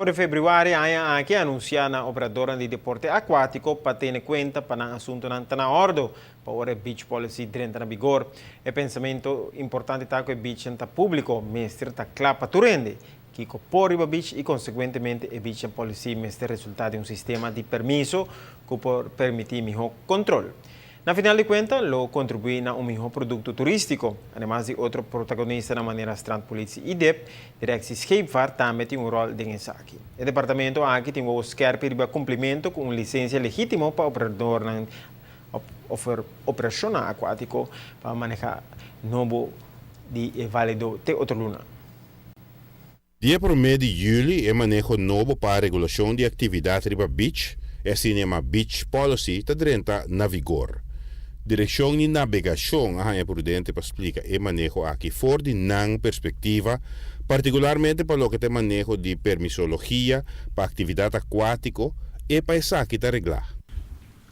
Por februari há aqui anuncia na operadora de deporte aquático para ter em conta para o assunto não está na ordem para a beach policy entra na vigor. É pensamento importante tá que o beach está público, mestre está claro para turende que corre o beach e consequentemente a beach policy mestre resultado de um sistema de permisso que pode permitir melhor controle. Na final de contas, lo contribui na um melhor produto turístico. Además de outro protagonista na maneira Strand Police e DEP, Directie Scheepvaart também tem um rol nessa aqui. O departamento aqui tem o scherpe de cumprimento com uma licença legítima para operador operacional aquático para manejar novo de válido de outra luna. Dia 1 de julho é manejo novo para a regulação de atividade riba beach, é cinema Beach Policy está dentro na vigor. Direção de navegação é prudente para explicar o manejo aqui fora de não perspectiva, particularmente para o que é manejo de permisologia para atividade aquática e para essa aqui está reglar.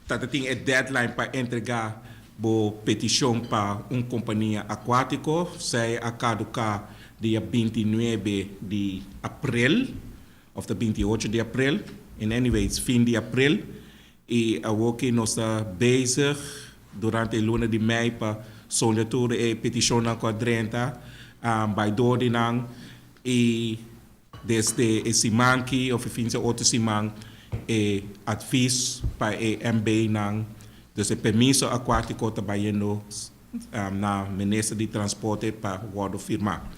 Tata tem a deadline para entregar a petição para uma companhia aquática, sai a caducar dia 29 de abril, ou 28 de abril, anyways, fim de abril, e a que nós está bezig durante a luna de maio para solicitar a petição na quadrenta, by Dordinang, e desde esse manque, ou fim de outro semana, advies para a MB nang, dus o permisso aquático trabalhando na Ministério de Transporte para o firmar.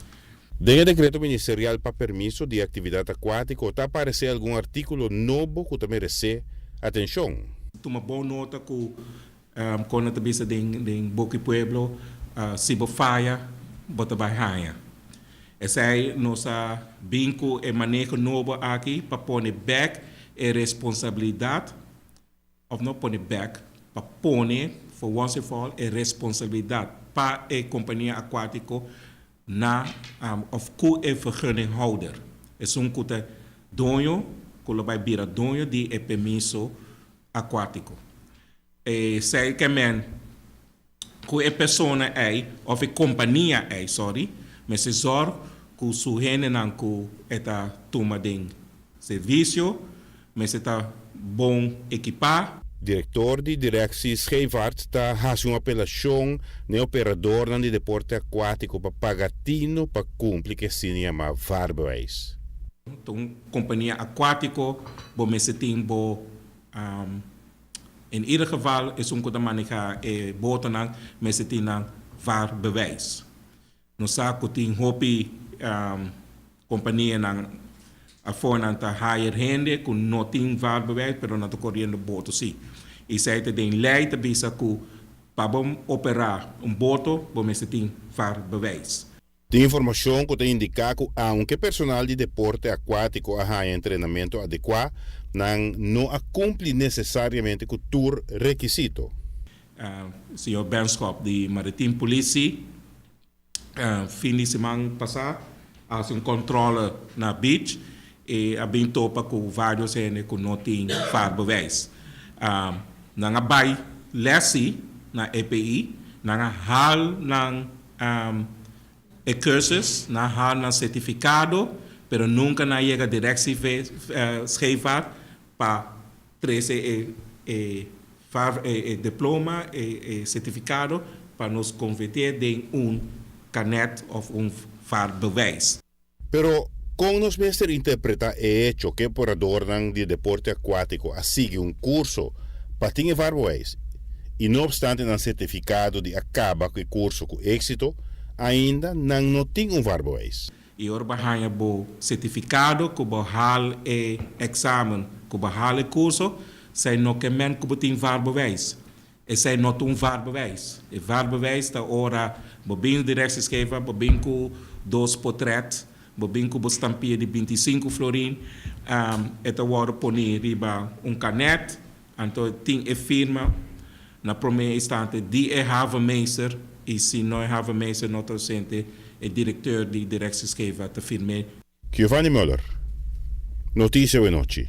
Dentro do decreto ministerial para permisso de atividade aquática, está aparecer algum artículo novo que merece atenção? Toma boa nota que quando a cabeça de Boque Pueblo, Cibofaia, bota baixinha. Essa aí nossa vinco e manejo novo aqui para pôr back a responsabilidade, ou não pôr back, para pôr, for once and for all, a responsabilidade para a companhia aquática na of ku e vergunningholder. É um que dono, que vai virar dono de permisso aquático. E sei que a pessoa é, ou a companhia é, mas se zorga que o sujeito não está tomando serviço, mas está bom equipado. Diretor de Directie Scheepvaart está fazendo uma apelação no operador de deporte aquático para pagatino para cumprir que se chama vaarbewijs. Então, companhia aquática, bom, se tem in ieder geval is um que maneja boten mas se tem vaarbewijs. No saco tem hopi companhia a fora tá hire gente com não tem vaarbewijs, pero não tá correndo boto sim. E se aí tem lei também que para operar boto, bom se tem vaarbewijs. Tem informação que indica que aunque personal de deporte aquático há treinamento adequado, não cumpre necessariamente com o requisito. Senhor Benschop de Maritime Police, fim de semana passado, faz controle na beach e a bem topa com vários gente que não tem vaarbewijs. Na bai lesi na EPI, na hal na cursos, na hal na certificado, pero nunca na chega Directie Scheepvaart para trazer diploma e certificado para nos converter em canet ou vaarbewijs. Pero como nos mestre interpreta o hecho que operador de deporte aquático sigue um curso para ter vaarbewijs e não obstante não certificado de acaba com o curso com êxito, ainda não tem vaarbewijs. E agora há o certificado que hal e exame, que hal o curso, sai no que men que tem vaarbewijs. E sai não tem vaarbewijs. E vaarbewijs está ora bobinho Directie Scheepvaart, bobinho com 2 portretos, bobinho com estampia de 25 florin, eta agora põe riba canet, então tem a firma na primeira instante de havenmeester, e se não é havenmeester, não está sente o diretor de Directie Scheepvaart te firme. Giovanni Muller, Notícia e Noite.